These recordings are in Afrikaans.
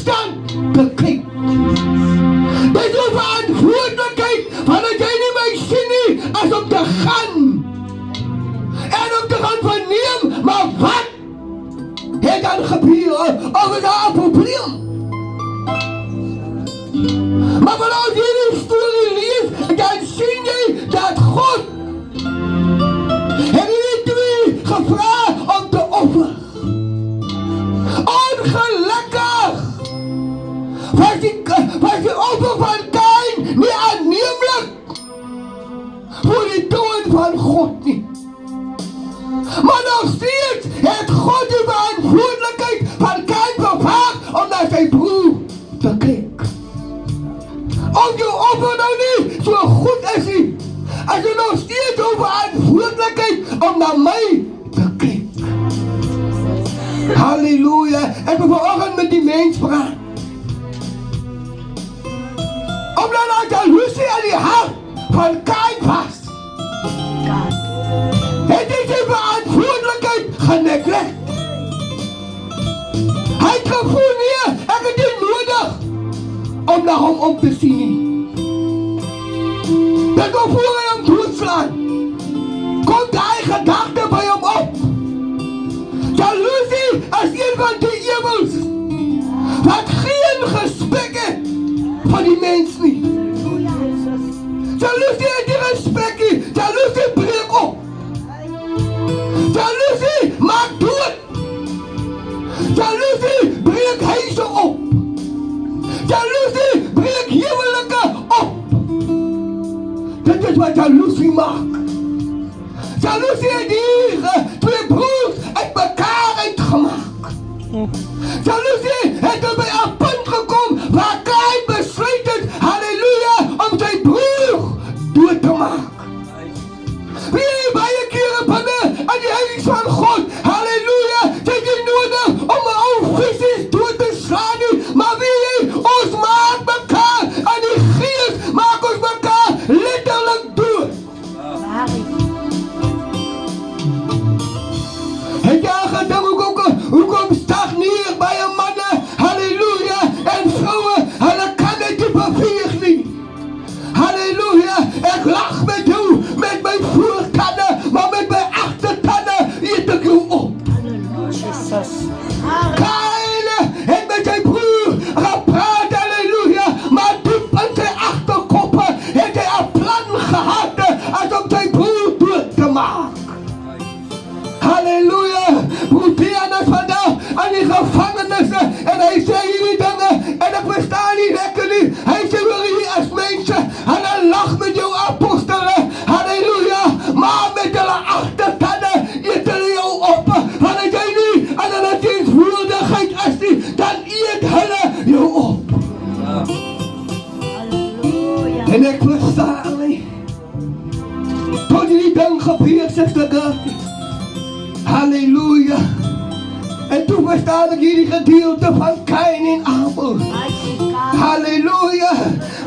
afstand te kyk. Dit is verantwoordelikheid wanneer jy nie my sien nie as om te gaan. En om te gaan verneem, maar wat het dan gebeur? Of is daar 'n probleem? Maar wanneer ons hierdie storie lees, dan sien jy dat God het hierdie twee gevra om te offer. Ongelukkig was die offer van Kain nie aanneemlik voor die toon van God nie. Maar nog steeds het God die verantwoordelikheid van Kain gevraag om naar sy broer te kyk. Of jou offer nou nie so goed is nie, as jy nog steeds jou verantwoordelikheid om na my te kyk. Halleluja. Ek wil vanoggend met die mens praat. Omdat daar jaloesie aan die hart van Kain was, het hy sy verantwoordelikheid geneglect. Hy het gevoel, nee, ek het nie nodig om na hom om te sien nie. Dit gevoel hy hom doodslaan. Kom die gedachte by hom op. Jaloesie is een van die ewels wat geen respek het van die mens nie. Jaloesie het die respek nie. Jaloesie breek op. Jaloesie maak dood. Jaloesie breek huise op. Jaloesie breek huwelike op. Dit is wat jaloesie maak. Jaloesie het die twee broers uit mekaar uitgemaak. Jaloesie het er by 'n punt gekom waar Kain besluit het, halleluja, om sy broer dood te maak. Wie baie kere binne aan die huis van God, halleluja, sy het nie nodig om 'n ou visies dood te slaan nie, maar wie ons maak mekaar aan die gees, maak ons mekaar letterlik dood. Het jy al gedink hoekom stagneer baie manne, halleluja, en vroue, hulle kan dit nie beweeg nie. Halleluja, ek lag met jou, met my voortande, maar met my agtertande eet ek jou op. Kain het met sy broer gepraat, halleluja, maar diep in sy agterkoppe het hy 'n plan gehad as om sy broer dood te maak. Halleluja, Boetian is vandag aan die gevangenisse en hy sê hierdie dinge en ek verstaan nie lekker nie. Hy sê wil hier as mense en hy lag met jou apostele, halleluja, maar met hulle agtertande eet hulle jou op. Wanneer jy nie aan hulle dienswoordigheid is nie, dan eet hulle jou op. En ek verstaan nie, tot die ding gebeur, sister Gertie. Halleluja. En toen verstaan ek hierdie gedeelte van Kain en Abel. Halleluja.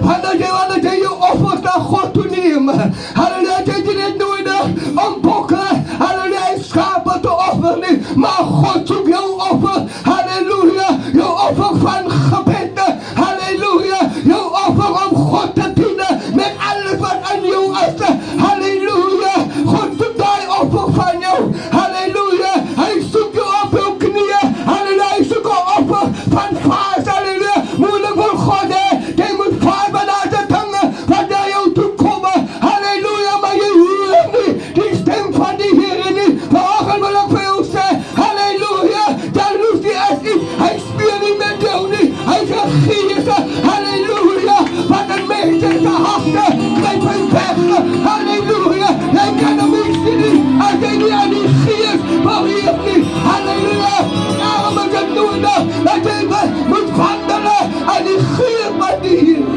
Wanneer jy jou offers na God toe neem, halleluja, jy het nie nodig om bokke, halleluja, skape te offer nie, maar God soek jou offer, halleluja, jou offer van gebed, halleluja, jou offer om God te dienen, met alles wat aan jou is, halleluja, God soek die offer van jou, halleluja, hy soek jou op jou knieë, halleluja, hy soek jou offer van vaas, halleluja, moeilik vir God, jy moet vaas van daar te dinge, wat daar jou toe kom, halleluja, maar jy hoor nie, die stem van die Here nie, vanoggend wil ek vir jou sê, halleluja, jaloesie is nie, hy speel nie met jou nie, hy is 'n gees, halleluja, wat 'n mens in sy harte, kryp hy weg, halleluja, jy kan hom nie sien nie, as jy nie aan die gees beweeg nie, halleluja, daarom is het nodig, dat jy moet wandelen aan die gees van die Here.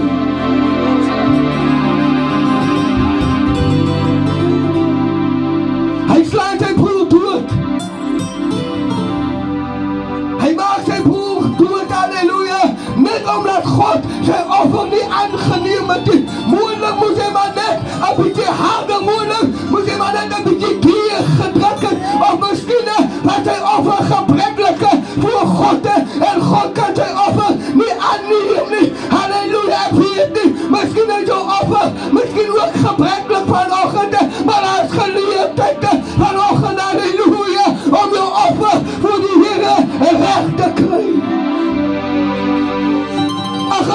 Hy slaan sy broer dood. Hy maak sy broer dood, halleluja, net omdat God sy offer nie aangeneem het nie. Moeilijk moes hy maar net 'n bietjie harder, moeilijk moes hy maar net 'n bietjie dier gedruk het, of miskien was sy offer gebrekkelijk voor God, en God kan sy offer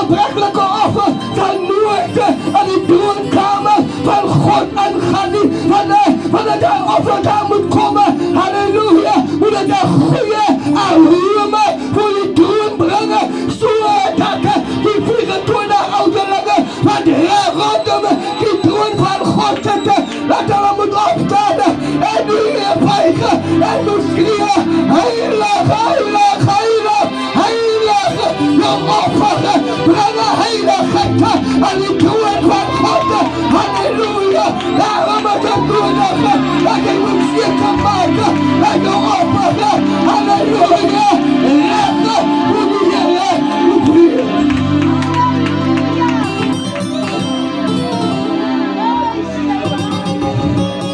gebrekkelijke offer zal nooit aan die troonkamer van God aangaan nie. Wanneer daar offer daar moet komen, halleluja, moet het een goede aroma voor die troon brengen, zodat die 24 ouderlinge wat rondom die troon van God zitten, dat hulle moet opstaan en die buigen en moet schreeuwen, heilig, heilig, heilig, heilig, de offer brengen heiligheid aan die troon van God, halleluja. Daarom is het nodig dat ik moet zeker maken en de offer, halleluja, rechten voor die Heer moet vieren.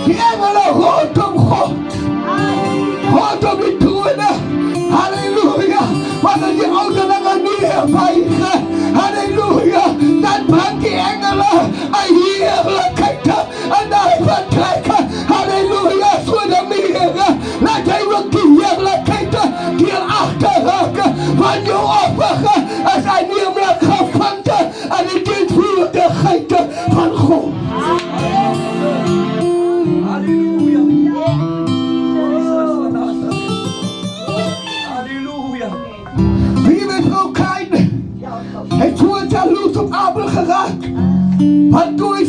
Die engelen rondom God, rondom die tronen, halleluja. Wanneer die ouderlinge neerbuigen, halleluja, dan brengt die engelen een heerlijkheid en hij vertrekken, halleluja, voor de meer. Laat hij ook die heerlijkheid hier achterraken van je offer als hij namelijk gevangen aan de dienstvoerdigheid van God. Halleluja. Halleluja. Wie mevrouw Kain heeft voor het jaloers op Abel geraakt. Want toen is